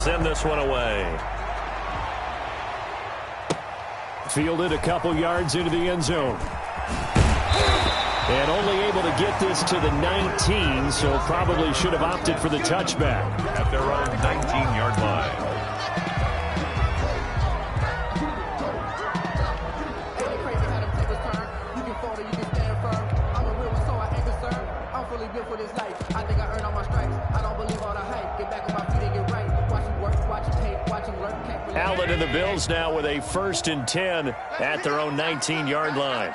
Send this one away. Fielded a couple yards into the end zone. And only able to get this to the 19, so probably should have opted for the touchback. At their own 19-yard line. Allen and the Bills now with a 1st and 10 at their own 19-yard line.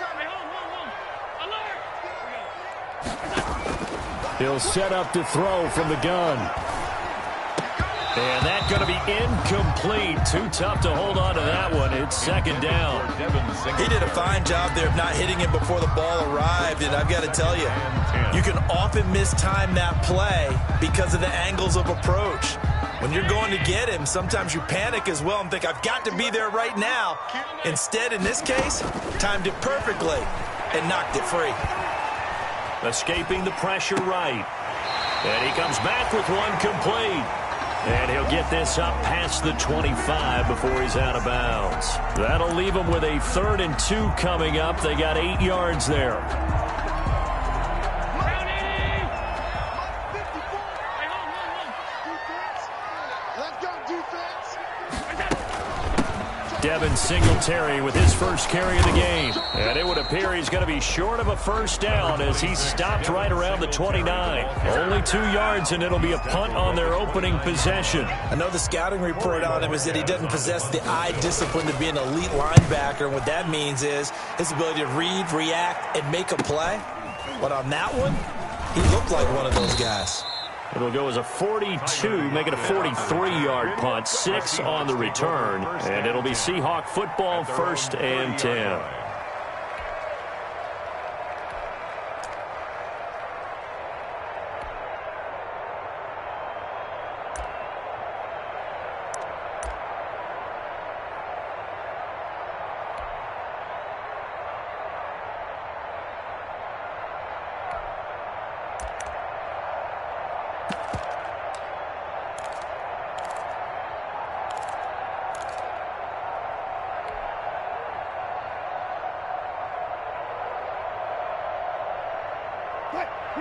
He'll set up to throw from the gun. And that's going to be incomplete. Too tough to hold on to that one. It's 2nd down. He did a fine job there of not hitting him before the ball arrived. And I've got to tell you, you can often mistime that play because of the angles of approach. When you're going to get him, sometimes you panic as well and think, I've got to be there right now. Instead, in this case, timed it perfectly and knocked it free. Escaping the pressure right. And he comes back with one complete. And he'll get this up past the 25 before he's out of bounds. That'll leave him with a 3rd and 2 coming up. They got 8 yards there. Devin Singletary with his first carry of the game. And it would appear he's going to be short of a 1st down as he stopped right around the 29. Only 2 yards, and it'll be a punt on their opening possession. I know the scouting report on him is that he doesn't possess the eye discipline to be an elite linebacker. And what that means is his ability to read, react, and make a play. But on that one, he looked like one of those guys. It'll go as a 42, make it a 43-yard punt, 6 on the return, and it'll be Seahawk football, 1st and 10.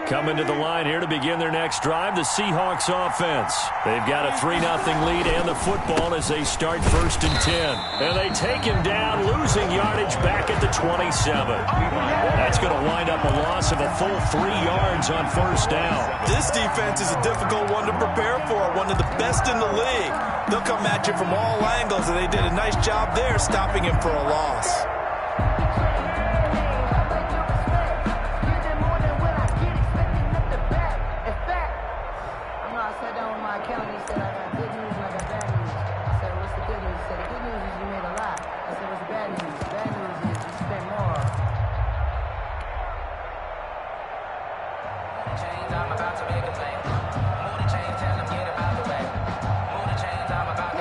Coming to the line here to begin their next drive, the Seahawks offense. They've got a 3-0 lead and the football as they start 1st and 10. And they take him down, losing yardage back at the 27. That's going to wind up a loss of a full 3 yards on 1st down. This defense is a difficult one to prepare for, one of the best in the league. They'll come at you from all angles, and they did a nice job there stopping him for a loss.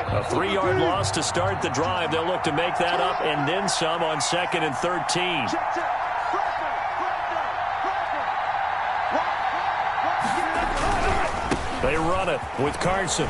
A 3-yard loss to start the drive. They'll look to make that up and then some on 2nd and 13. They run it with Carson.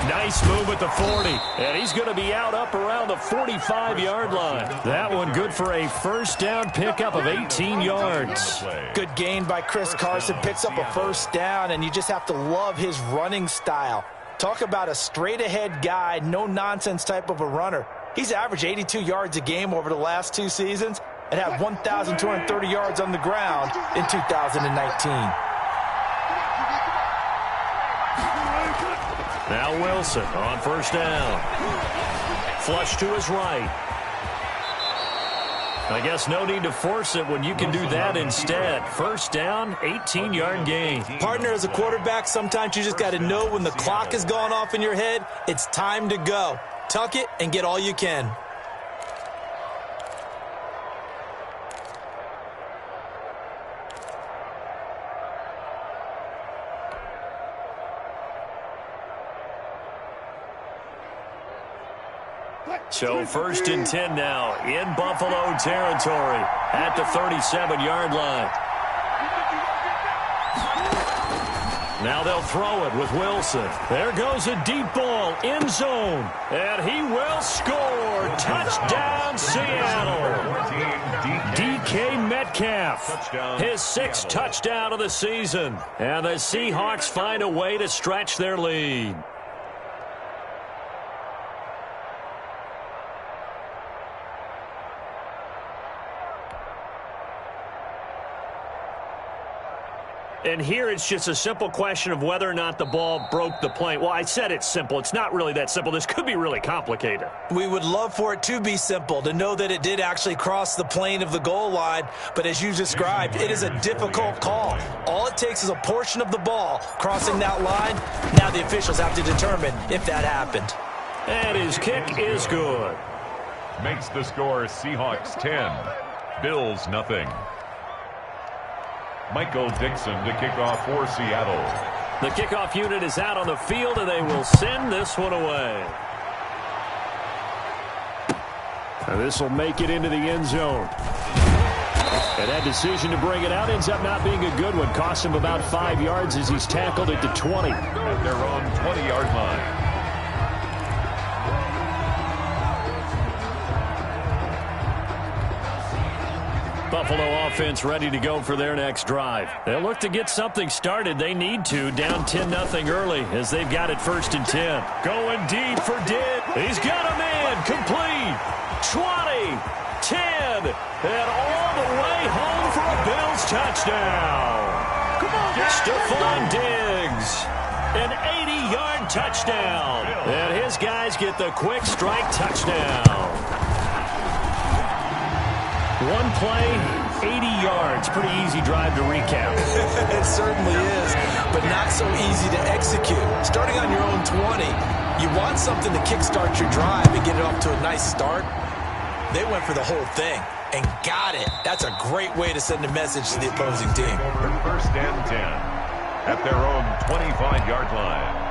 Nice move at the 40. And he's going to be out up around the 45-yard line. That one good for a 1st down pickup of 18 yards. Good gain by Chris Carson. Picks up a 1st down, and you just have to love his running style. Talk about a straight-ahead guy, no-nonsense type of a runner. He's averaged 82 yards a game over the last 2 seasons and had 1,230 yards on the ground in 2019. Now Wilson on 1st down. Flush to his right. I guess no need to force it when you can do that instead. 1st down, 18-yard gain. Partner, as a quarterback, sometimes you just got to know when the clock has gone off in your head, it's time to go. Tuck it and get all you can. So 1st and 10 now in Buffalo territory at the 37-yard line. Now they'll throw it with Wilson. There goes a deep ball, end zone, and he will score. Touchdown, Seattle. DK Metcalf, his 6th touchdown of the season. And the Seahawks find a way to stretch their lead. And here it's just a simple question of whether or not the ball broke the plane. Well, I said it's simple. It's not really that simple. This could be really complicated. We would love for it to be simple, to know that it did actually cross the plane of the goal line. But as you described, it is a difficult call. All it takes is a portion of the ball crossing that line. Now the officials have to determine if that happened. And his kick is good. Makes the score Seahawks 10, Bills nothing. Michael Dixon to kick off for Seattle. The kickoff unit is out on the field, and they will send this one away. And this will make it into the end zone. And that decision to bring it out ends up not being a good one. Costs him about 5 yards as he's tackled it to 20. At their own 20-yard line. Buffalo offense ready to go for their next drive. They'll look to get something started. They need to. Down 10-0 early as they've got it 1st and 10. Going deep for Ditt. He's got a man. Complete. 20, 10, and all the way home for a Bills touchdown. Come on, Stephon Diggs. An 80-yard touchdown. And his guys get the quick strike touchdown. One play, 80 yards. Pretty easy drive to recap. It certainly is, but not so easy to execute. Starting on your own 20, you want something to kickstart your drive and get it off to a nice start. They went for the whole thing and got it. That's a great way to send a message to the opposing team. 1st and 10 at their own 25-yard line.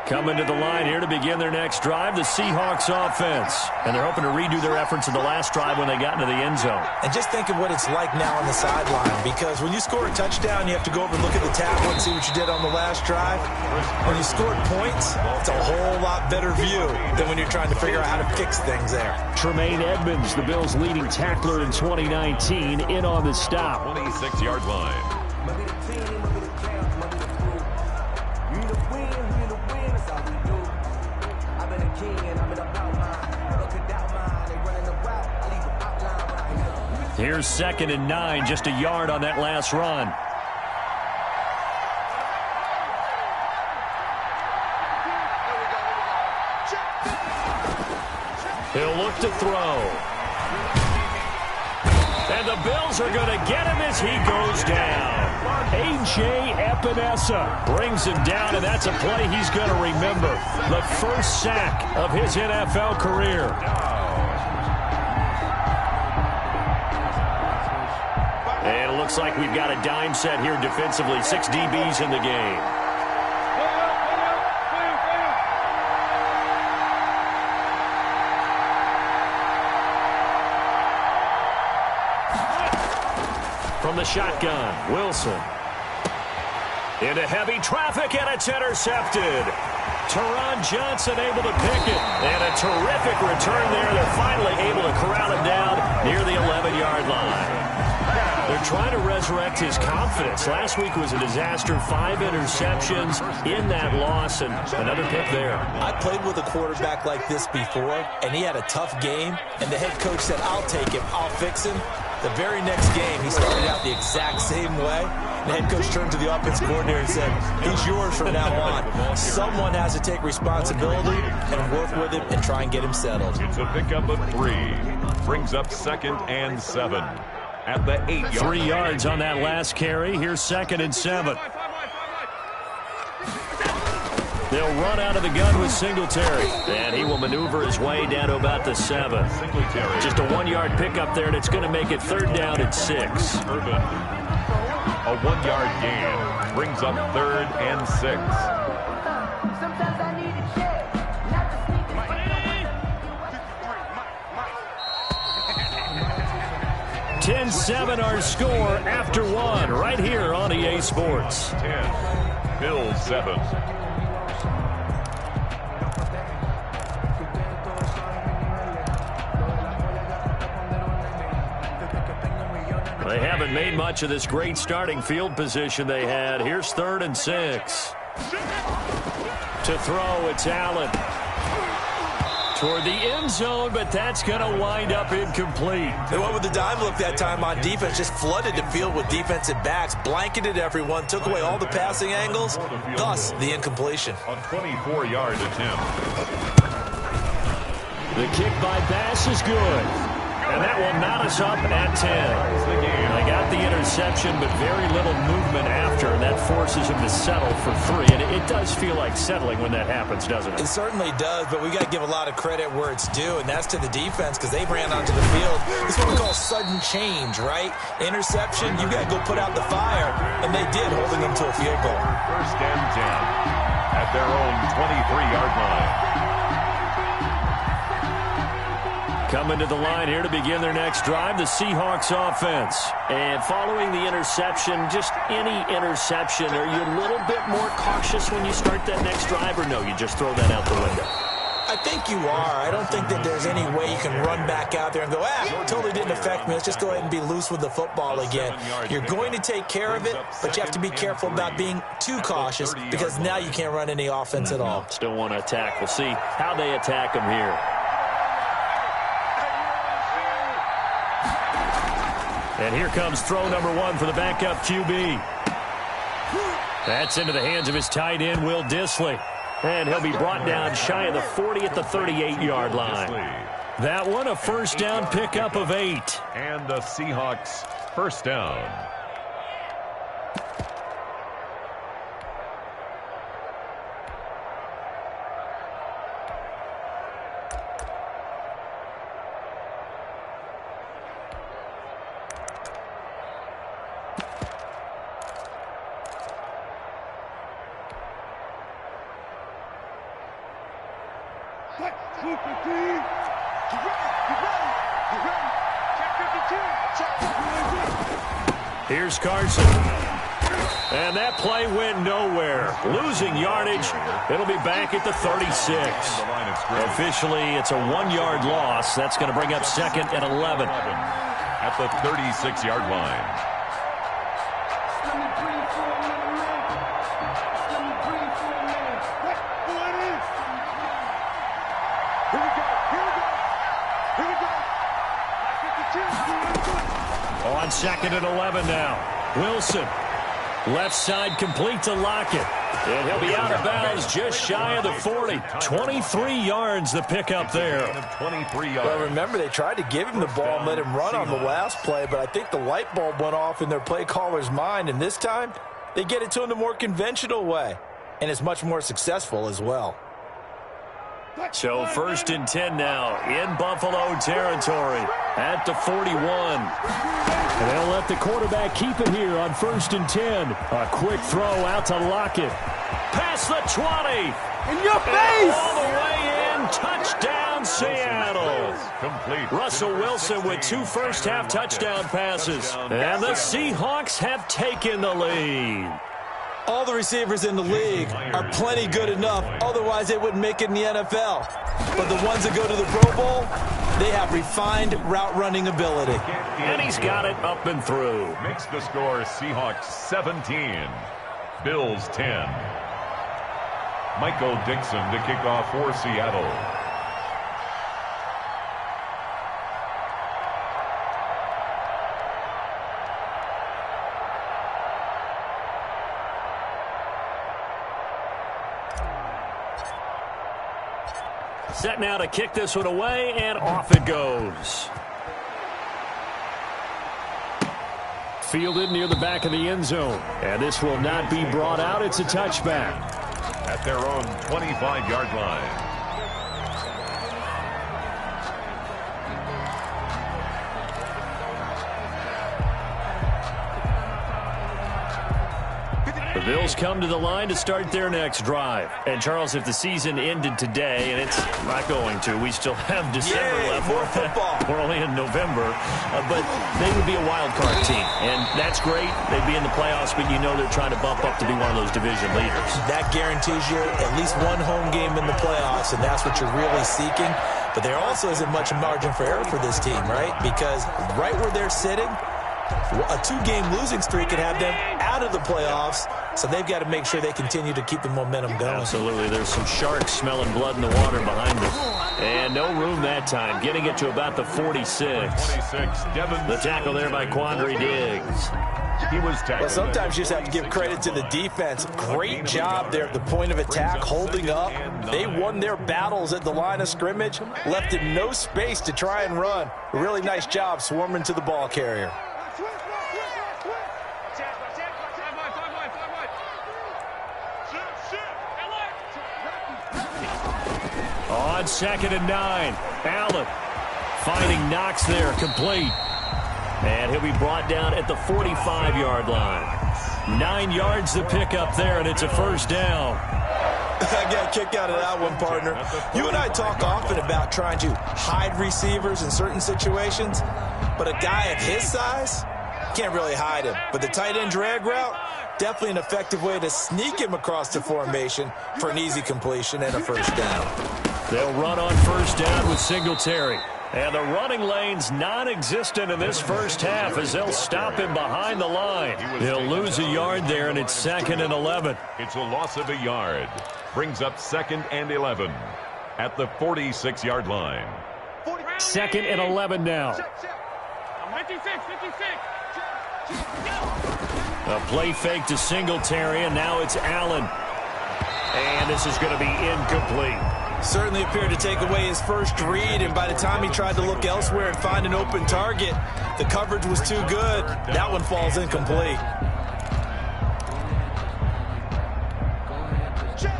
Coming to the line here to begin their next drive, the Seahawks offense. And they're hoping to redo their efforts in the last drive when they got into the end zone. And just think of what it's like now on the sideline, because when you score a touchdown, you have to go over and look at the tablet and see what you did on the last drive. When you scored points, it's a whole lot better view than when you're trying to figure out how to fix things there. Tremaine Edmonds, the Bills' leading tackler in 2019, in on the stop. 26-yard line. Here's 2nd and 9, just a yard on that last run. He'll look to throw. And the Bills are going to get him as he goes down. A.J. Epinesa brings him down, and that's a play he's going to remember. The first sack of his NFL career. And it looks like we've got a dime set here defensively. 6 DBs in the game. From the shotgun, Wilson. Into heavy traffic, and it's intercepted. Teron Johnson able to pick it. And a terrific return there. They're finally able to corral him down near the 11-yard line. They're trying to resurrect his confidence. Last week was a disaster. 5 interceptions in that loss, and another pick there. I played with a quarterback like this before, and he had a tough game, and the head coach said, I'll take him, I'll fix him. The very next game, he started out the exact same way. The head coach turned to the offense coordinator and said, he's yours from now on. Someone has to take responsibility and work with him and try and get him settled. It's a pickup of 3. Brings up 2nd and 7. at the 8-yard line. 3 yards on that last carry. Here's 2nd and 7. They'll run out of the gun with Singletary. And he will maneuver his way down to about the 7. Singletary. Just a 1-yard pickup there, and it's going to make it 3rd down at 6. Urban. A 1-yard gain brings up 3rd and 6. Sometimes I need a check, not to sneak it. 10-7 our score after 1 right here on EA Sports. 10. Bills 7. They haven't made much of this great starting field position they had. Here's 3rd and 6. To throw, it's Allen. Toward the end zone, but that's going to wind up incomplete. They went with the dime look that time on defense, just flooded the field with defensive backs, blanketed everyone, took away all the passing angles, thus the incompletion. A 24-yard attempt. The kick by Bass is good. And that will knot us up at 10. They got the interception, but very little movement after, and that forces him to settle for 3. And it does feel like settling when that happens, doesn't it? It certainly does, but we got to give a lot of credit where it's due, and that's to the defense because they ran onto the field. This is what we call sudden change, right? Interception, you got to go put out the fire, and they did, holding them to a field goal. 1st and 10 at their own 23-yard line. Coming to the line here to begin their next drive, the Seahawks offense. And following the interception, just any interception, are you a little bit more cautious when you start that next drive, or no, you just throw that out the window? I think you are. I don't think that there's any way you can run back out there and go, totally didn't affect me. Let's just go ahead and be loose with the football again. You're going to take care of it, but you have to be careful about being too cautious because now you can't run any offense at all. Still want to attack. We'll see how they attack them here. And here comes throw number 1 for the backup QB. That's into the hands of his tight end, Will Dissly. And he'll be brought down shy of the 40 at the 38-yard line. That one, a 1st down pickup of 8. And the Seahawks 1st down. Here's Carson. And that play went nowhere. Losing yardage. It'll be back at the 36. Officially, it's a 1-yard loss. That's going to bring up 2nd and 11. At the 36-yard line. On 2nd and 11 now. Wilson. Left side complete to Lockett. And he'll be out of bounds just shy of the 40. 23 yards the pickup there. 23 yards. Well, remember, they tried to give him the ball and let him run on the last play, but I think the light bulb went off in their play caller's mind, and this time they get it to him the more conventional way, and it's much more successful as well. So 1st and 10 now in Buffalo territory at the 41. And they'll let the quarterback keep it here on 1st and 10. A quick throw out to Lockett. Past the 20. In your face! All the way in. Touchdown, Seattle. Complete. Russell Wilson with 2 first-half touchdown passes. And the Seahawks have taken the lead. All the receivers in the league are plenty good enough, otherwise they wouldn't make it in the NFL. But the ones that go to the Pro Bowl, they have refined route running ability. And he's got it up and through. Makes the score Seahawks 17, Bills 10. Michael Dixon to kick off for Seattle. Set now to kick this one away, and off it goes. Fielded near the back of the end zone. And this will not be brought out. It's a touchback. At their own 25-yard line. The Bills come to the line to start their next drive. And, Charles, if the season ended today, and it's not going to, we still have December left. More football. We're only in November. But they would be a wild card team. And that's great. They'd be in the playoffs, but you know they're trying to bump up to be one of those division leaders. That guarantees you at least one home game in the playoffs, and that's what you're really seeking. But there also isn't much margin for error for this team, right? Because right where they're sitting, a two-game losing streak could have them out of the playoffs, so they've got to make sure they continue to keep the momentum going. Absolutely. There's some sharks smelling blood in the water behind them. And no room that time, getting it to about the 46. The tackle there by Quandre Diggs. He was tackled. Well, sometimes you just have to give credit to the defense. Great job there at the point of attack, holding up. They won their battles at the line of scrimmage, left him no space to try and run. A really nice job swarming to the ball carrier. On 2nd and 9, Allen finding Knox there, complete. And he'll be brought down at the 45-yard line. 9 yards to pick up there, and it's a first down. I got a kick out of that one, partner. You and I talk often about trying to hide receivers in certain situations, but a guy of his size can't really hide him. But the tight end drag route, definitely an effective way to sneak him across the formation for an easy completion and a first down. They'll run on first down with Singletary. And the running lane's non-existent in this first half as they'll stop him behind the line. He'll lose a yard there, and it's 2nd and 11. It's a loss of a yard. Brings up 2nd and 11 at the 46-yard line. 2nd and 11 now. 56. A play fake to Singletary, and now it's Allen. And this is going to be incomplete. Certainly appeared to take away his first read, and by the time he tried to look elsewhere and find an open target, the coverage was too good. That one falls incomplete.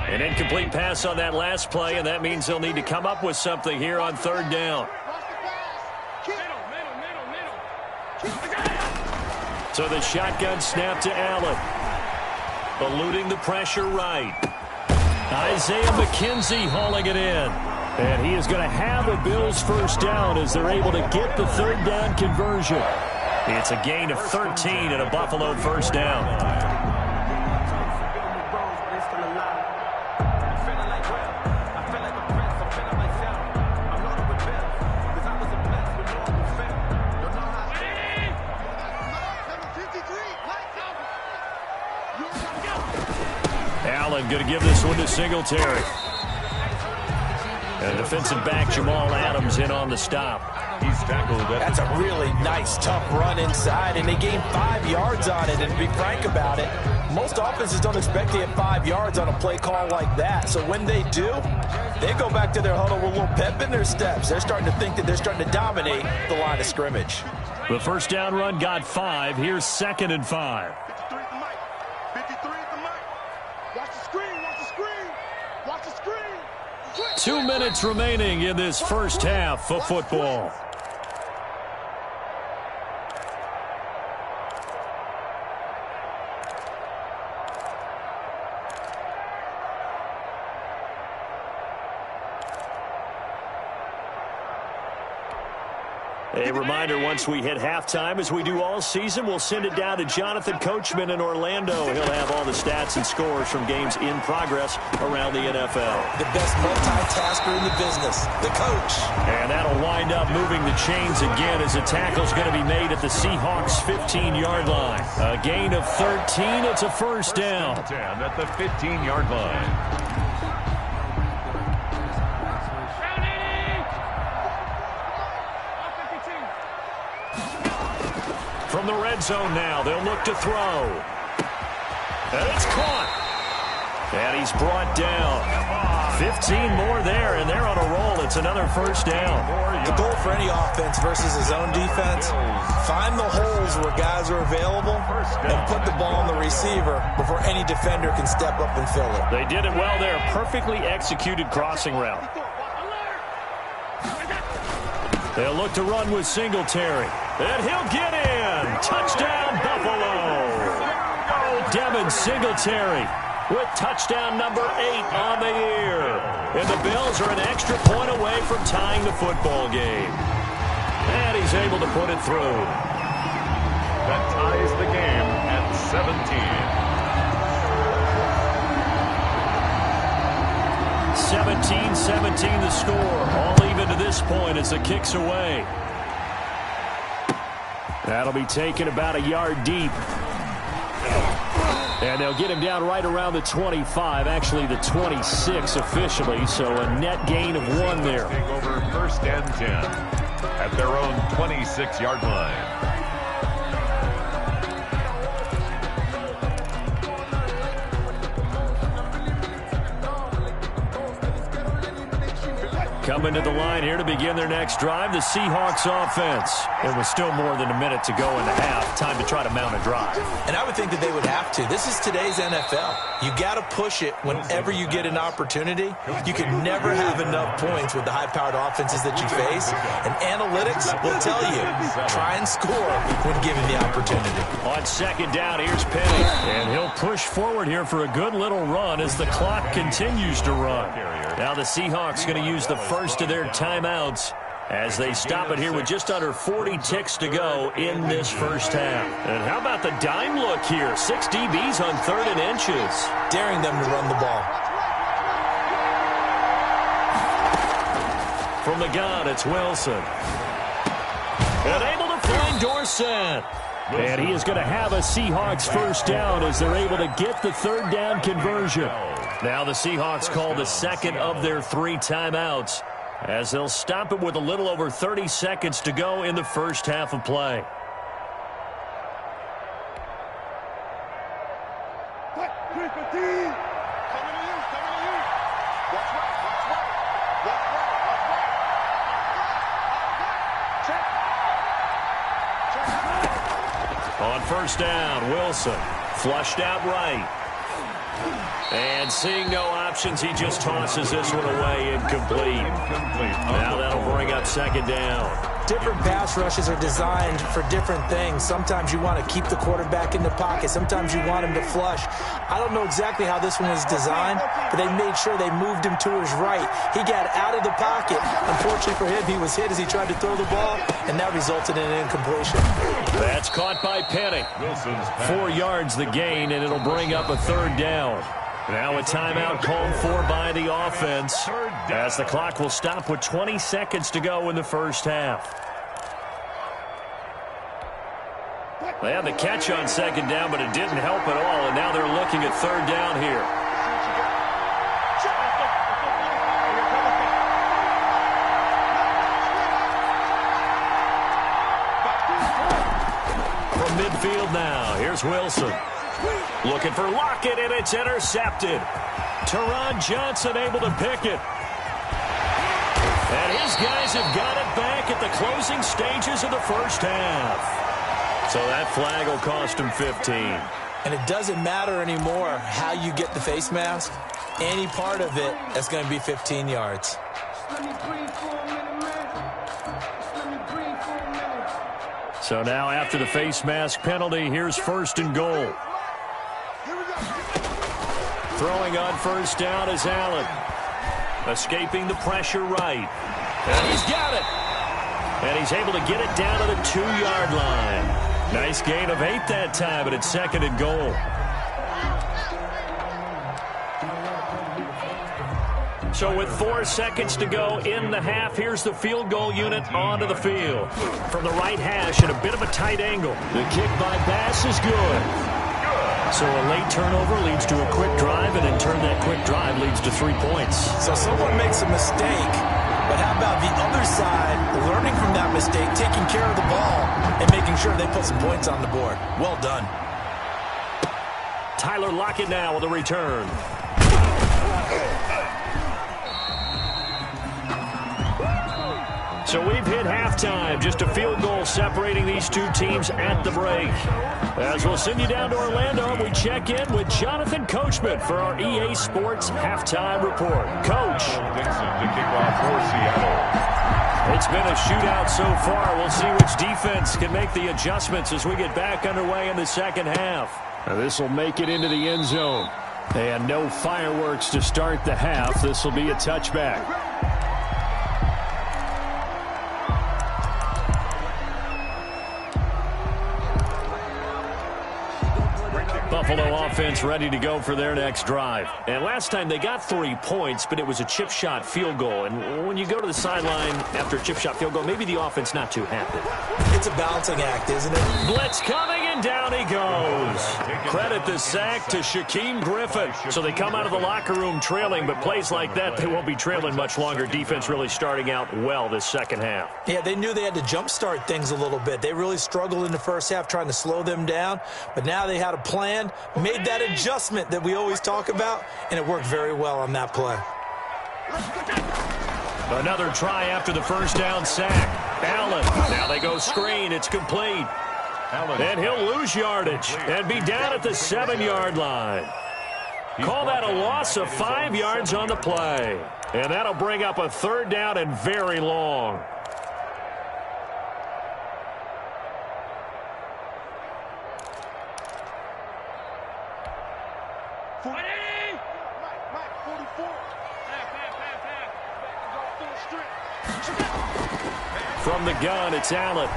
An incomplete pass on that last play, and that means they'll need to come up with something here on 3rd down. So the shotgun snap to Allen. Eluding the pressure right. Isaiah McKenzie hauling it in. And he is going to have a Bills first down as they're able to get the 3rd down conversion. It's a gain of 13 and a Buffalo first down. Allen going to give this one to Singletary. And defensive back Jamal Adams in on the stop. He's tackled. That's a really nice, tough run inside, and they gained 5 yards on it. And to be frank about it, most offenses don't expect to get 5 yards on a play call like that. So when they do, they go back to their huddle with a little pep in their steps. They're starting to think that they're starting to dominate the line of scrimmage. The first down run got 5. Here's 2nd and 5. 2 minutes remaining in this first half of football. A reminder, once we hit halftime, as we do all season, we'll send it down to Jonathan Coachman in Orlando. He'll have all the stats and scores from games in progress around the NFL. The best multitasker in the business, the coach. And that'll wind up moving the chains again as a tackle's going to be made at the Seahawks' 15-yard line. A gain of 13. It's a first down. 10 at the 15-yard line. From the red zone now, they'll look to throw. And it's caught. And he's brought down. 15 more there, and they're on a roll. It's another first down. The goal for any offense versus a zone defense, find the holes where guys are available and put the ball on the receiver before any defender can step up and fill it. They did it well there. Perfectly executed crossing route. They'll look to run with Singletary. And he'll get in. Touchdown, Buffalo. Devin Singletary with touchdown number 8 on the year. And the Bills are an extra point away from tying the football game. And he's able to put it through. That ties the game at 17. 17-17 the score. All even to this point as the kick's away. That'll be taken about a yard deep. And they'll get him down right around the 25, actually the 26 officially, so a net gain of 1 there. Take over 1st and 10 at their own 26-yard line. Coming to the line here to begin their next drive, the Seahawks offense. It was still more than a minute to go in the half. Time to try to mount a drive. And I would think that they would have to. This is today's NFL. You got to push it whenever you get an opportunity. You can never have enough points with the high-powered offenses that you face. And analytics will tell you, try and score when given the opportunity. On 2nd down, here's Penny. And he'll push forward here for a good little run as the clock continues to run. Now the Seahawks going to use the first of their timeouts as they stop it here with just under 40 ticks to go in this first half. And how about the dime look here? 6 DBs on 3rd and inches. Daring them to run the ball. From the gun, it's Wilson. And able to find Dorsett. And he is going to have a Seahawks first down as they're able to get the 3rd down conversion. Now the Seahawks call the 2nd of their 3 timeouts as they'll stop it with a little over 30 seconds to go in the first half of play. On 1st down, Wilson flushed out right. And seeing no options, he just tosses this one away, incomplete. Now that'll bring up 2nd down. Different pass rushes are designed for different things. Sometimes you want to keep the quarterback in the pocket. Sometimes you want him to flush. I don't know exactly how this one was designed, but they made sure they moved him to his right. He got out of the pocket. Unfortunately for him, he was hit as he tried to throw the ball, and that resulted in an incompletion. That's caught by Penny. 4 yards the gain, and it'll bring up a 3rd down. Now a timeout called for by the offense as the clock will stop with 20 seconds to go in the first half. They had the catch on 2nd down, but it didn't help at all, and now they're looking at 3rd down here. From midfield now, here's Wilson. Looking for Lockett, and it's intercepted. Teron Johnson able to pick it. And his guys have got it back at the closing stages of the first half. So that flag will cost him 15. And it doesn't matter anymore how you get the face mask. Any part of it, that's going to be 15 yards. So now after the face mask penalty, here's 1st and goal. Throwing on 1st down is Allen. Escaping the pressure right. And he's got it. And he's able to get it down to the 2-yard line. Nice gain of 8 that time, but it's 2nd and goal. So with 4 seconds to go in the half, here's the field goal unit onto the field. From the right hash at a bit of a tight angle. The kick by Bass is good. So a late turnover leads to a quick drive, and in turn that quick drive leads to 3 points. So someone makes a mistake, but how about the other side learning from that mistake, taking care of the ball, and making sure they put some points on the board? Well done. Tyler Lockett now with a return. So we've hit halftime. Just a field goal separating these two teams at the break. As we'll send you down to Orlando, we check in with Jonathan Coachman for our EA Sports Halftime Report. Coach. Dixon to kick off for Seattle. It's been a shootout so far. We'll see which defense can make the adjustments as we get back underway in the second half. This will make it into the end zone. And no fireworks to start the half. This will be a touchback. Buffalo offense ready to go for their next drive. And last time they got 3 points, but it was a chip shot field goal. And when you go to the sideline after a chip shot field goal, maybe the offense not too happy. It's a balancing act, isn't it? Blitz coming, and down he goes. Credit the sack to Shaquem Griffin. So they come out of the locker room trailing, but plays like that, they won't be trailing much longer. Defense really starting out well this second half. Yeah, they knew they had to jumpstart things a little bit. They really struggled in the first half trying to slow them down, but now they had a plan, made that adjustment that we always talk about, and it worked very well on that play. Another try after the first down sack. Allen, now they go screen, it's complete. And he'll lose yardage and be down at the 7-yard line. Call that a loss of 5 yards on the play. And that'll bring up a third down and very long. From the gun, it's Allen.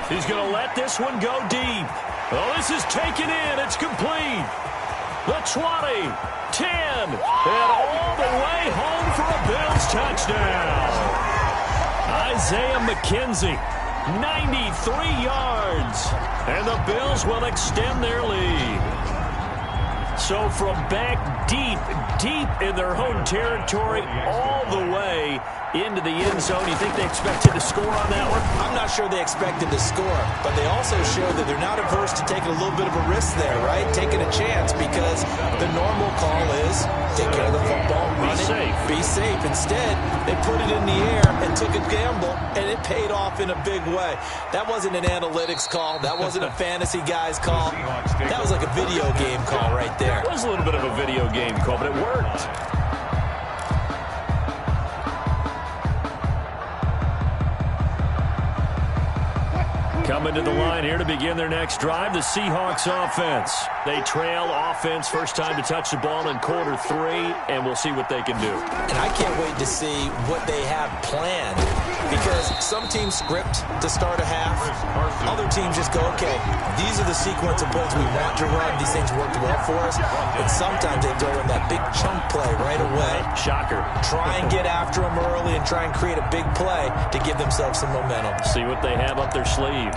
He's going to let this one go deep. Oh, this is taken in. It's complete. The 20, 10, and all the way home for a Bills touchdown. Isaiah McKenzie, 93 yards. And the Bills will extend their lead. So from back deep in their own territory, all the way into the end zone. You think they expected to score on that one? I'm not sure they expected to score, but they also showed that they're not averse to taking a little bit of a risk there, right? Taking a chance, because the normal call is take care of the football, run it, be safe. Instead, they put it in the air and took a gamble, and it paid off in a big way. That wasn't an analytics call. That wasn't a fantasy guy's call. That was like a video game call right there. It was a little bit of a video game call, but it worked. Coming to the line here to begin their next drive, the Seahawks offense. They trail offense, first time to touch the ball in quarter 3, and we'll see what they can do. And I can't wait to see what they have planned, because some teams script to start a half. Other teams just go, okay, these are the sequence of plays we want to run. These things worked well for us. And sometimes they throw in that big chunk play right away. Shocker. Try and get after them early and try and create a big play to give themselves some momentum. See what they have up their sleeve.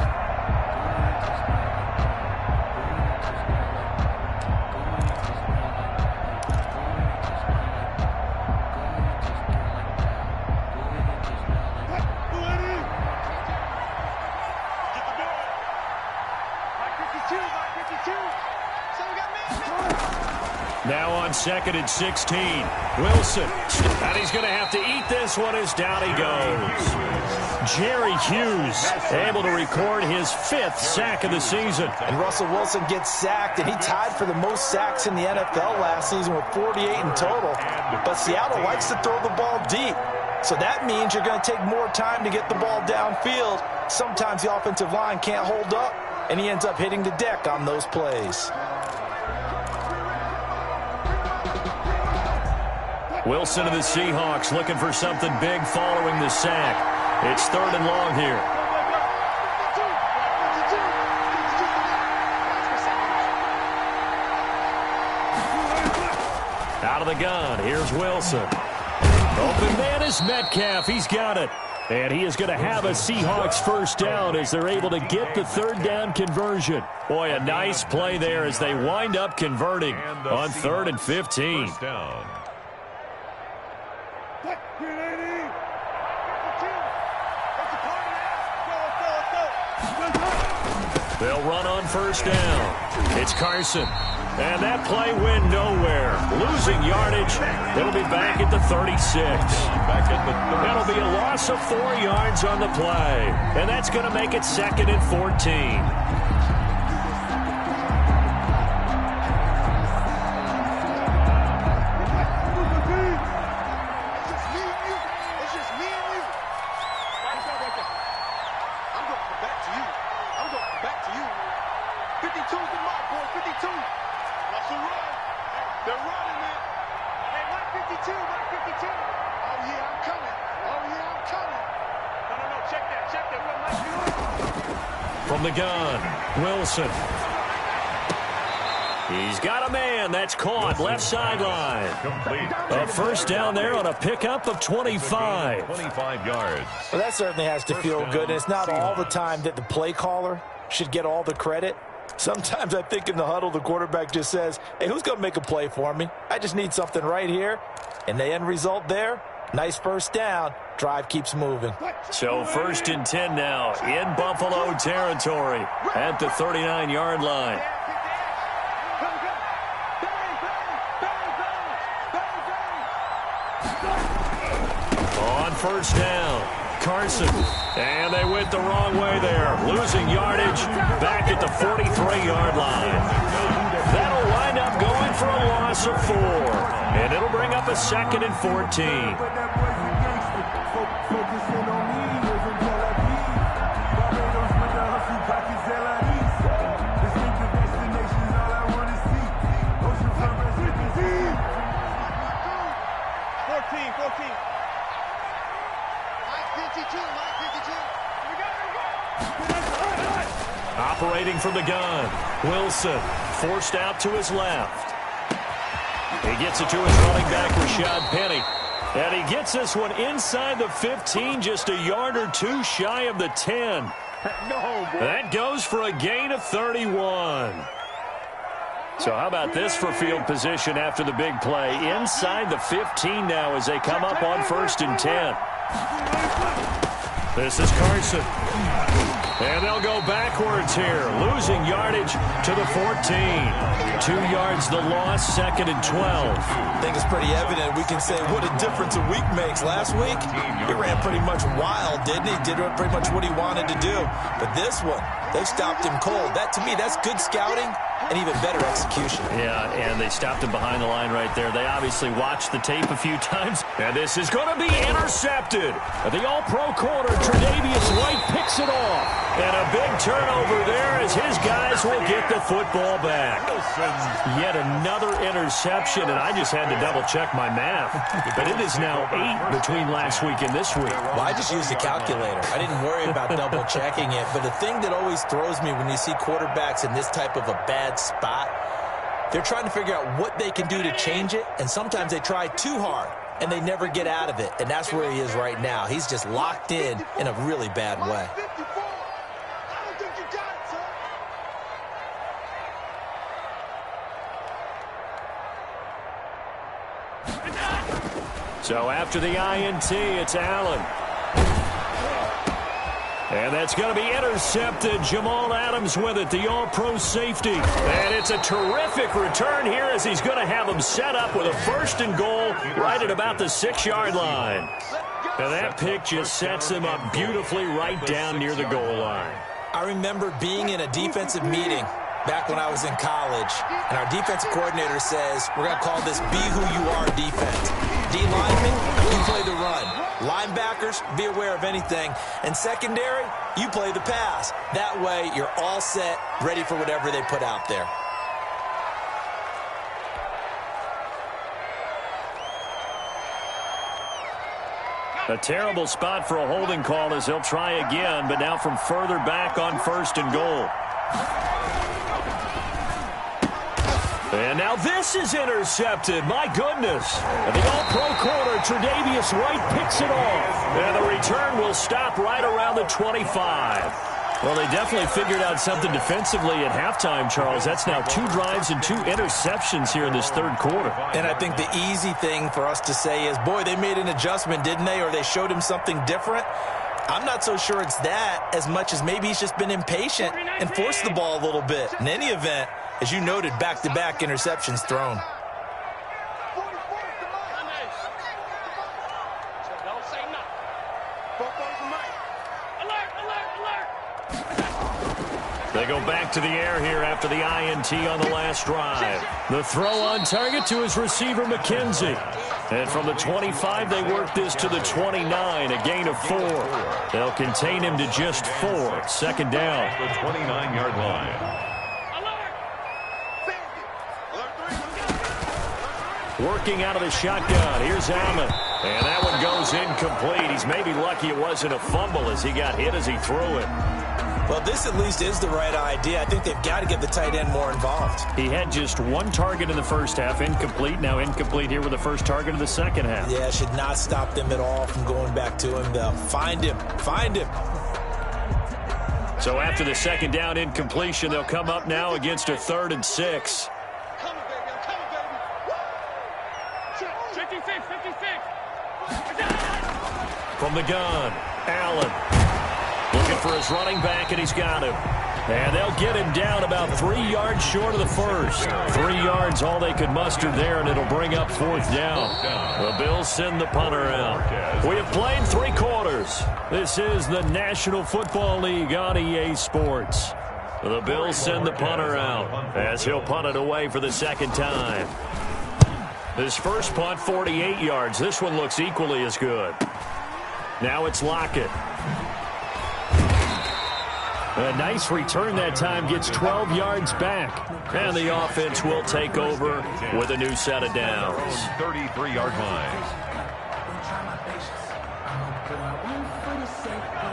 Now on 2nd and 16. Wilson. And he's going to have to eat this one as down he goes. Jerry Hughes able to record his 5th sack of the season. And Russell Wilson gets sacked, and he tied for the most sacks in the NFL last season with 48 in total. But Seattle likes to throw the ball deep. So that means you're going to take more time to get the ball downfield. Sometimes the offensive line can't hold up, and he ends up hitting the deck on those plays. Wilson of the Seahawks looking for something big following the sack. It's 3rd and long here. Out of the gun, here's Wilson. Open man is Metcalf, he's got it. And he is going to have a Seahawks first down as they're able to get the 3rd down conversion. Boy, a nice play there as they wind up converting on 3rd and 15. They'll run on first down. It's Carson. And that play went nowhere. Losing yardage. It'll be back at the 36. That'll be a loss of 4 yards on the play. And that's going to make it 2nd and 14. From the gun, Wilson. He's got a man. That's caught. Left sideline. A first down there on a pickup of 25. 25 yards. Well, that certainly has to feel good. And it's not all the time that the play caller should get all the credit. Sometimes I think in the huddle, the quarterback just says, hey, who's going to make a play for me? I just need something right here. And the end result there, nice first down. Drive keeps moving. So 1st and 10 now in Buffalo territory at the 39-yard line. On first down, Carson. And they went the wrong way there. Losing yardage back at the 43-yard line. That'll wind up going for a loss of 4. And it'll bring up a 2nd and 14. Operating from the gun, Wilson forced out to his left. He gets it to his running back, Rashad Penny. And he gets this one inside the 15, just a yard or 2 shy of the 10. That goes for a gain of 31. So how about this for field position after the big play? Inside the 15 now as they come up on 1st and 10. This is Carson. And they'll go backwards here, losing yardage to the 14. 2 yards the loss, 2nd and 12. I think it's pretty evident. We can say what a difference a week makes. Last week, he ran pretty much wild, didn't he? Did pretty much what he wanted to do. But this one, they stopped him cold. That, to me, that's good scouting and even better execution. Yeah, and they stopped him behind the line right there. They obviously watched the tape a few times. And this is going to be intercepted. The all-pro corner, Tre'Davious White, picks it off. And a big turnover there as his guys will get the football back. Yet another interception, and I just had to double-check my math. But it is now 8 between last week and this week. Well, I just used a calculator. I didn't worry about double-checking it. But the thing that always throws me when you see quarterbacks in this type of a bad spot, they're trying to figure out what they can do to change it, and sometimes they try too hard, and they never get out of it. And that's where he is right now. He's just locked in a really bad way. So after the INT, it's Allen. And that's going to be intercepted. Jamal Adams with it, the all-pro safety. And it's a terrific return here as he's going to have him set up with a 1st and goal right at about the 6-yard line. And that pick just sets him up beautifully right down near the goal line. I remember being in a defensive meeting back when I was in college, and our defensive coordinator says, we're going to call this be who you are defense. D-linemen, you play the run. Linebackers, be aware of anything. And secondary, you play the pass. That way, you're all set, ready for whatever they put out there. A terrible spot for a holding call as they'll try again, but now from further back on 1st and goal. And now this is intercepted. My goodness. And the all-pro corner, Tre'Davious White, picks it off. And the return will stop right around the 25. Well, they definitely figured out something defensively at halftime, Charles. That's now 2 drives and 2 interceptions here in this 3rd quarter. And I think the easy thing for us to say is, boy, they made an adjustment, didn't they? Or they showed him something different. I'm not so sure it's that as much as maybe he's just been impatient and forced the ball a little bit. In any event, as you noted, back-to-back interceptions thrown. They go back to the air here after the INT on the last drive. The throw on target to his receiver, McKenzie. And from the 25, they work this to the 29, a gain of 4. They'll contain him to just 4. Second down. The 29-yard line. Working out of the shotgun. Here's Allen. And that one goes incomplete. He's maybe lucky it wasn't a fumble as he got hit as he threw it. Well, this at least is the right idea. I think they've got to get the tight end more involved. He had just 1 target in the first half, incomplete. Now incomplete here with the first target of the second half. Yeah, should not stop them at all from going back to him. They'll find him. Find him. So after the second down incompletion, they'll come up now against a 3rd and 6. From the gun, Allen. Looking for his running back, and he's got him. And they'll get him down about 3 yards short of the first. 3 yards, all they could muster there, and it'll bring up 4th down. The Bills send the punter out. We have played 3 quarters. This is the National Football League on EA Sports. The Bills send the punter out as he'll punt it away for the second time. His first punt, 48 yards. This one looks equally as good. Now it's Lockett. A nice return that time, gets 12 yards back. And the offense will take over with a new set of downs. 33-yard line.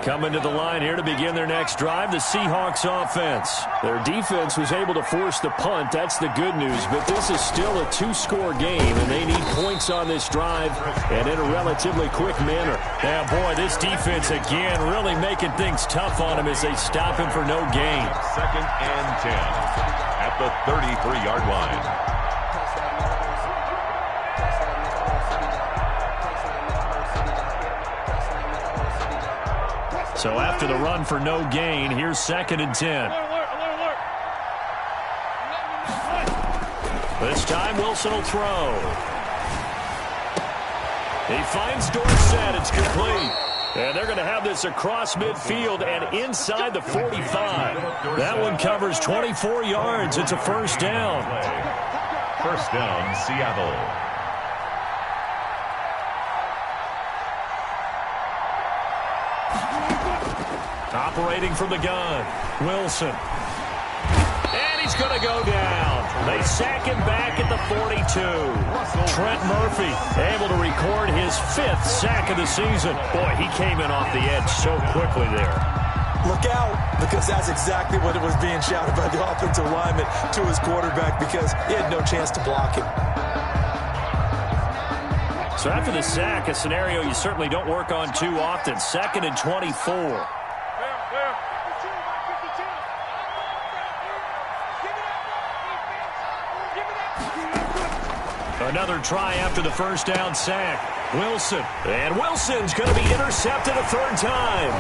Coming to the line here to begin their next drive, the Seahawks offense. Their defense was able to force the punt. That's the good news. But this is still a 2-score game, and they need points on this drive and in a relatively quick manner. Yeah, boy, this defense again really making things tough on him as they stop him for no gain. 2nd and 10 at the 33-yard line. So after the run for no gain, here's 2nd and 10. This time Wilson will throw. He finds Dorsett. It's complete. And they're going to have this across midfield and inside the 45. That one covers 24 yards. It's a first down. First down, Seattle. Operating from the gun, Wilson. And he's going to go down. They sack him back at the 42. Trent Murphy able to record his 5th sack of the season. Boy, he came in off the edge so quickly there. Look out, because that's exactly what it was being shouted by the offensive lineman to his quarterback, because he had no chance to block him. So after the sack, a scenario you certainly don't work on too often. 2nd and 24. Another try after the first down sack. Wilson. And Wilson's going to be intercepted a 3rd time.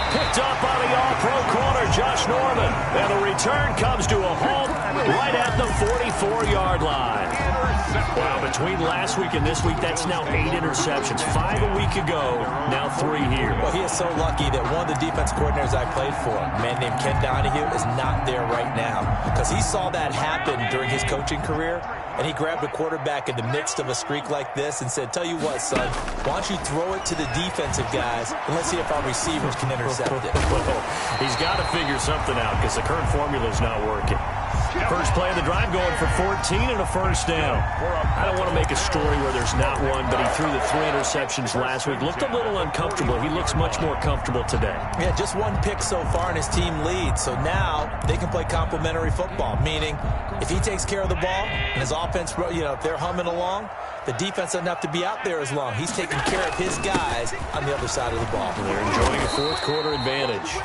Picked up by the all-pro corner, Josh Norman. And the return comes to a halt right at the 44-yard line. Wow, between last week and this week, that's now 8 interceptions. 5 a week ago, now 3 here. Well, he is so lucky that one of the defense coordinators I played for, a man named Ken Donahue, is not there right now. Because he saw that happen during his coaching career, and he grabbed a quarterback in the midst of a streak like this and said, tell you what, son, why don't you throw it to the defensive guys, and let's see if our receivers can intercept it. He's got to figure something out because the current formula is not working. First play of the drive going for 14 and a first down. I don't want to make a story where there's not one, but he threw the 3 interceptions last week. Looked a little uncomfortable. He looks much more comfortable today. Yeah, just 1 pick so far and his team leads. So now they can play complementary football, meaning if he takes care of the ball and his offense, if they're humming along, the defense doesn't have to be out there as long. He's taking care of his guys on the other side of the ball. They're enjoying a fourth quarter advantage.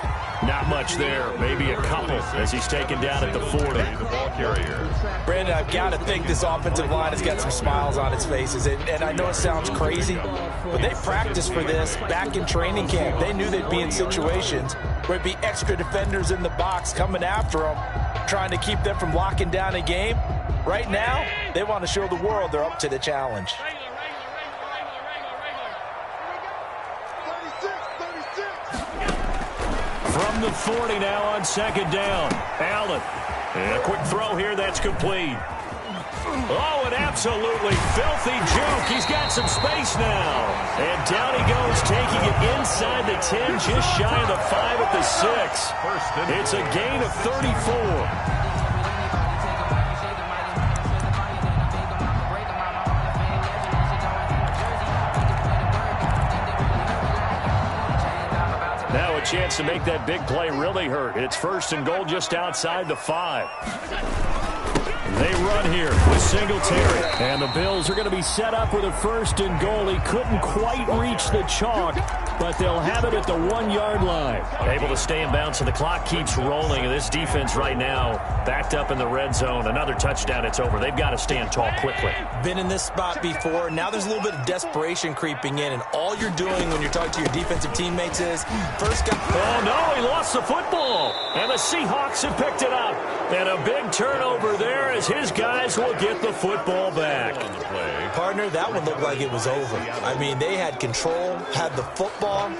Not much there, maybe a couple as he's taken down at the 40. The ball carrier. Brandon, I've got to think this offensive line has got some smiles on its faces. And I know it sounds crazy, but they practiced for this back in training camp. They knew they'd be in situations where it'd be extra defenders in the box coming after them, trying to keep them from locking down a game. Right now, they want to show the world they're up to the challenge. From the 40 now on second down. Allen. And a quick throw here. That's complete. Oh, an absolutely filthy juke. He's got some space now. And down he goes, taking it inside the 10, just shy of the 5 at the 6. It's a gain of 34. Now a chance to make that big play really hurt. It's first and goal just outside the 5. They run here with Singletary. And the Bills are going to be set up with a first and goal. He couldn't quite reach the chalk, but they'll have it at the 1-yard line. Able to stay in bounds, and the clock keeps rolling. And this defense right now backed up in the red zone. Another touchdown, it's over. They've got to stand tall quickly. Been in this spot before. Now there's a little bit of desperation creeping in, and all you're doing when you're talking to your defensive teammates is first guy. Oh, no, he lost the football. And the Seahawks have picked it up. And a big turnover there as his guys will get the football back. Partner, that one looked like it was over. I mean, they had control, had the football,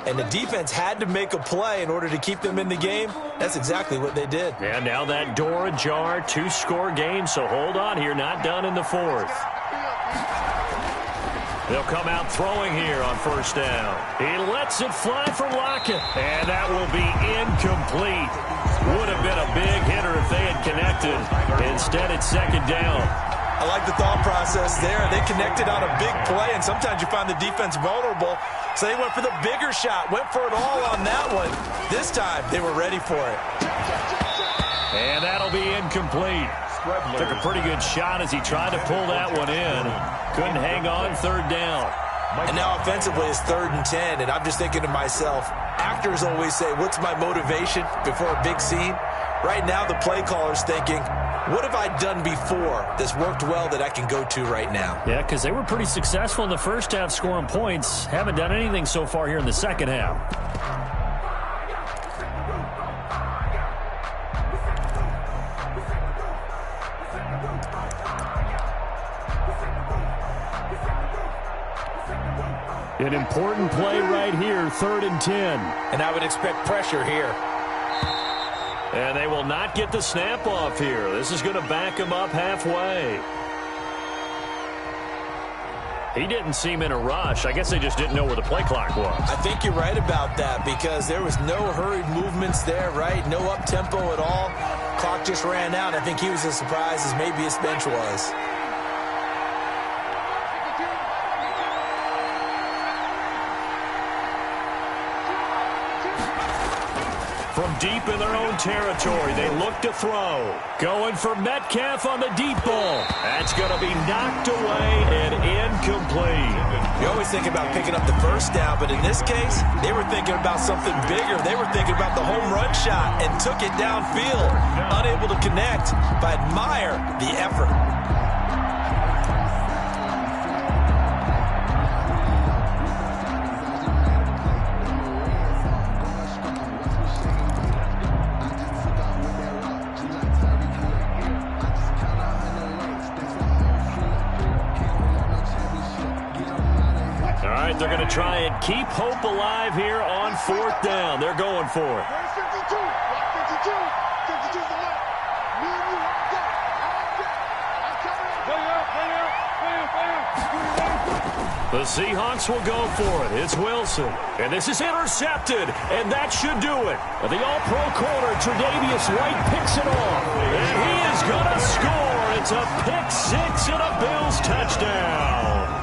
and the defense had to make a play in order to keep them in the game. That's exactly what they did. And now that door ajar, 2-score game, so hold on here, not done in the 4th. They'll come out throwing here on first down. He lets it fly for Lockett, and that will be incomplete. Would have been a big hitter if they had connected. Instead, it's second down. I like the thought process there. They connected on a big play, and sometimes you find the defense vulnerable. So they went for the bigger shot, went for it all on that one. This time, they were ready for it. And that'll be incomplete. Took a pretty good shot as he tried to pull that one in. Couldn't hang on, third down. And now offensively it's 3rd and 10, and I'm just thinking to myself, actors always say, what's my motivation before a big scene? Right now the play caller's thinking, what have I done before that's worked well that I can go to right now? Yeah, because they were pretty successful in the first half scoring points. Haven't done anything so far here in the second half. An important play right here, 3rd and 10. And I would expect pressure here. And they will not get the snap off here. This is going to back him up halfway. He didn't seem in a rush. I guess they just didn't know where the play clock was. I think you're right about that because there was no hurried movements there, right? No up-tempo at all. Clock just ran out. I think he was as surprised as maybe his bench was. From deep in their own territory, they look to throw. Going for Metcalf on the deep ball. That's going to be knocked away and incomplete. You always think about picking up the first down, but in this case, they were thinking about something bigger. They were thinking about the home run shot and took it downfield. Unable to connect, but admire the effort. They're going to try and keep hope alive here on 4th down. They're going for it. The Seahawks will go for it. It's Wilson. And this is intercepted. And that should do it. The all-pro corner, Tre'Davious White, picks it off. And he is going to score. It's a pick 6 and a Bills touchdown.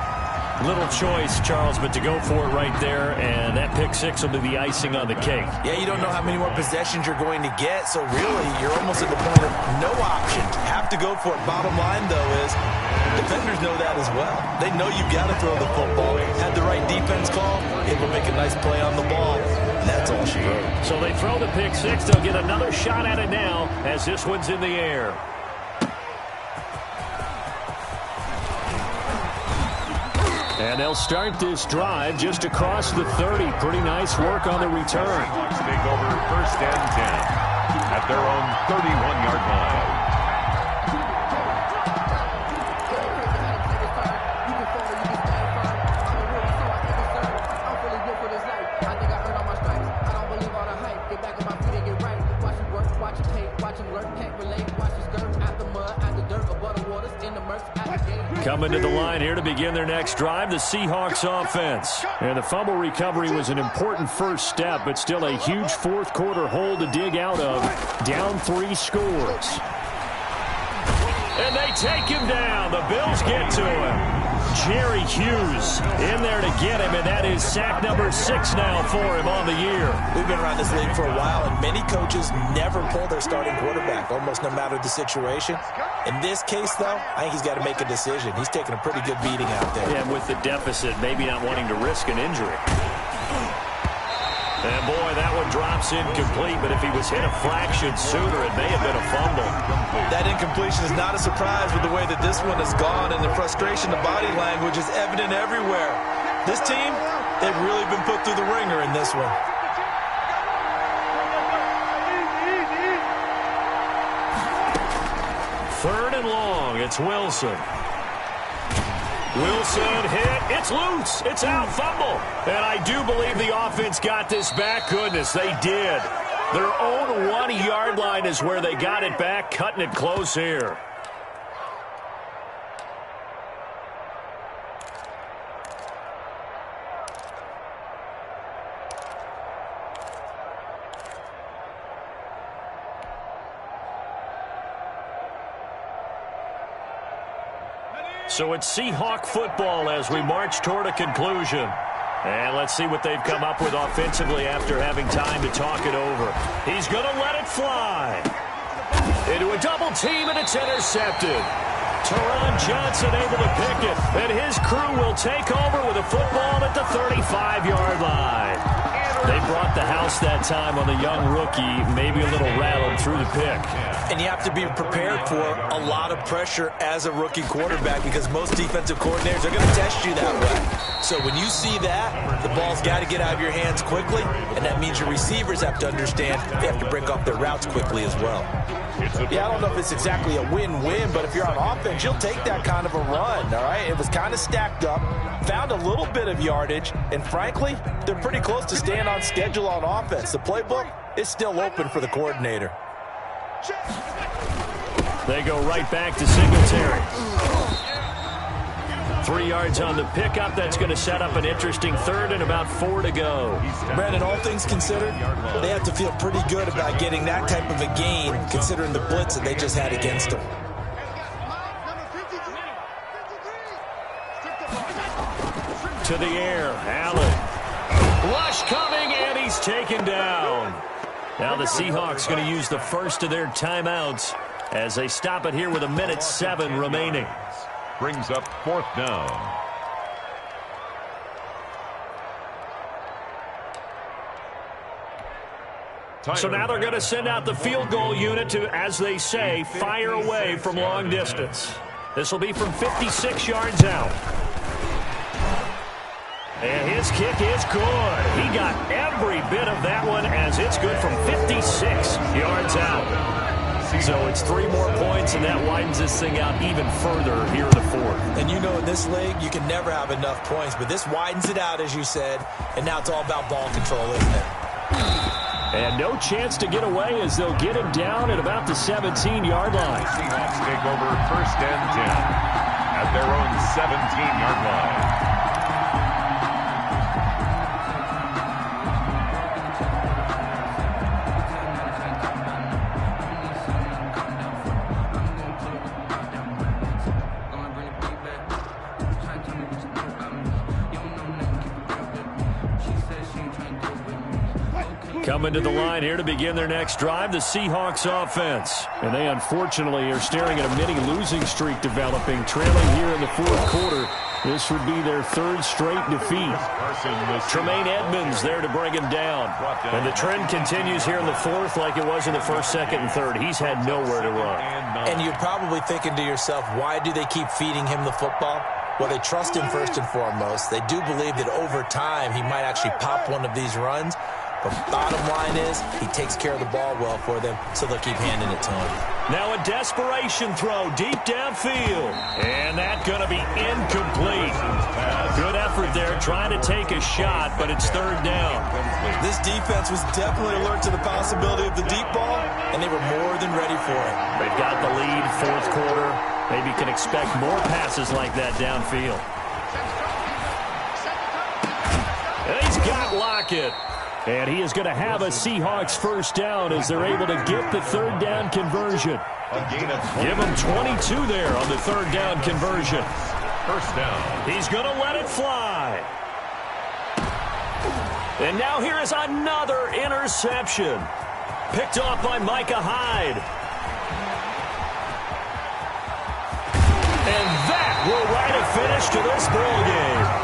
Little choice, Charles, but to go for it right there, and that pick six will be the icing on the cake. Yeah, you don't know how many more possessions you're going to get, so really you're almost at the point of no options. Have to go for it. Bottom line, though, is defenders know that as well. They know you've got to throw the football. Had the right defense call, able to make a nice play on the ball, and that's all she wrote. So they throw the pick six. They'll get another shot at it now as this one's in the air. And they'll start this drive just across the 30. Pretty nice work on the return. Seahawks take over 1st and 10 at their own 31-yard line. Coming to the line here to begin their next drive, the Seahawks offense. And the fumble recovery was an important first step, but still a huge fourth quarter hole to dig out of. Down 3 scores. And they take him down. The Bills get to him. Jerry Hughes in there to get him, and that is sack number 6 now for him on the year. We've been around this league for a while, and many coaches never pull their starting quarterback, almost no matter the situation. In this case, though, I think he's got to make a decision. He's taking a pretty good beating out there. Yeah, with the deficit, maybe not wanting to risk an injury. And, boy, that one drops incomplete, but if he was hit a fraction sooner, it may have been a fumble. That incompletion is not a surprise with the way that this one has gone, and the frustration, the body language is evident everywhere. This team, they've really been put through the ringer in this one. Third and long, it's Wilson. Wilson hit. It's loose. It's out. Fumble. And I do believe the offense got this back. Goodness, they did. Their own 1-yard line is where they got it back, cutting it close here. So it's Seahawk football as we march toward a conclusion. And let's see what they've come up with offensively after having time to talk it over. He's going to let it fly. Into a double team, and it's intercepted. Teron Johnson able to pick it. And his crew will take over with a football at the 35-yard line. They brought the house that time on the young rookie, maybe a little rattled through the pick. And you have to be prepared for a lot of pressure as a rookie quarterback because most defensive coordinators are going to test you that way. So when you see that, the ball's got to get out of your hands quickly, and that means your receivers have to understand they have to break off their routes quickly as well. Yeah, I don't know if it's exactly a win-win, but if you're on offense, you'll take that kind of a run, all right? It was kind of stacked up, found a little bit of yardage, and frankly, they're pretty close to staying on schedule on offense. The playbook is still open for the coordinator. They go right back to Singletary. 3 yards on the pickup. That's going to set up an interesting third and about 4 to go. Brandon, all things considered, they have to feel pretty good about getting that type of a gain considering the blitz that they just had against them. To the air, Allen. Rush coming, and he's taken down. Now the Seahawks going to use the first of their timeouts as they stop it here with 1:07 remaining. Brings up 4th down. So now they're going to send out the field goal unit to, as they say, fire away from long distance. This will be from 56 yards out. And his kick is good. He got every bit of that one as it's good from 56 yards out. So it's 3 more points, and that widens this thing out even further here in the 4th. And you know in this league, you can never have enough points, but this widens it out, as you said, and now it's all about ball control, isn't it? And no chance to get away as they'll get him down at about the 17-yard line. Seahawks take over 1st and 10 at their own 17-yard line. Coming to the line here to begin their next drive, the Seahawks offense. And they unfortunately are staring at a mini losing streak developing, trailing here in the fourth quarter. This would be their third straight defeat. Tremaine Edmonds there to bring him down. And the trend continues here in the fourth like it was in the first, second, and third. He's had nowhere to run. And you're probably thinking to yourself, why do they keep feeding him the football? Well, they trust him first and foremost. They do believe that over time he might actually pop one of these runs. But bottom line is he takes care of the ball well for them, so they'll keep handing it to him. Now a desperation throw deep downfield. And that's going to be incomplete. Good effort there trying to take a shot, but it's third down. This defense was definitely alert to the possibility of the deep ball, and they were more than ready for it. They've got the lead, fourth quarter. Maybe can expect more passes like that downfield. And he's got Lockett. And he is going to have a Seahawks first down as they're able to get the third down conversion. Give him 22 there on the third down conversion. First down. He's going to let it fly. And now here is another interception. Picked off by Micah Hyde. And that will write a finish to this ball game.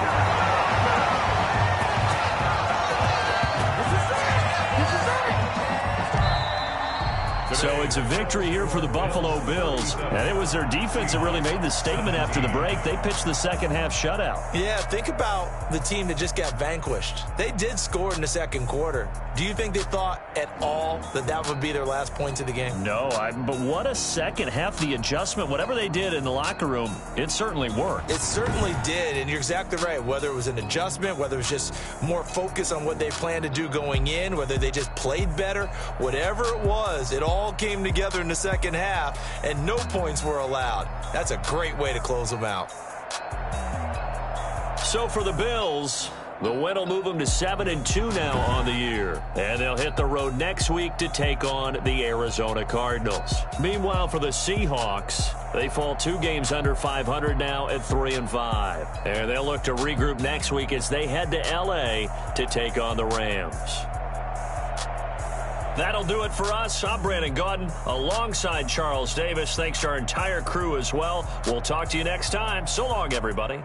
So it's a victory here for the Buffalo Bills. And it was their defense that really made the statement after the break. They pitched the second half shutout. Yeah, think about the team that just got vanquished. They did score in the second quarter. Do you think they thought at all that that would be their last points of the game? No, but what a second half. The adjustment, whatever they did in the locker room, it certainly worked. It certainly did, and you're exactly right. Whether it was an adjustment, whether it was just more focus on what they planned to do going in, whether they just played better, whatever it was, it all came together in the second half, and no points were allowed. That's a great way to close them out. So for the Bills, the win will move them to 7-2 now on the year. And they'll hit the road next week to take on the Arizona Cardinals. Meanwhile, for the Seahawks, they fall 2 games under 500 now at 3-5. And they'll look to regroup next week as they head to L.A. to take on the Rams. That'll do it for us. I'm Brandon Gaudin alongside Charles Davis. Thanks to our entire crew as well. We'll talk to you next time. So long, everybody.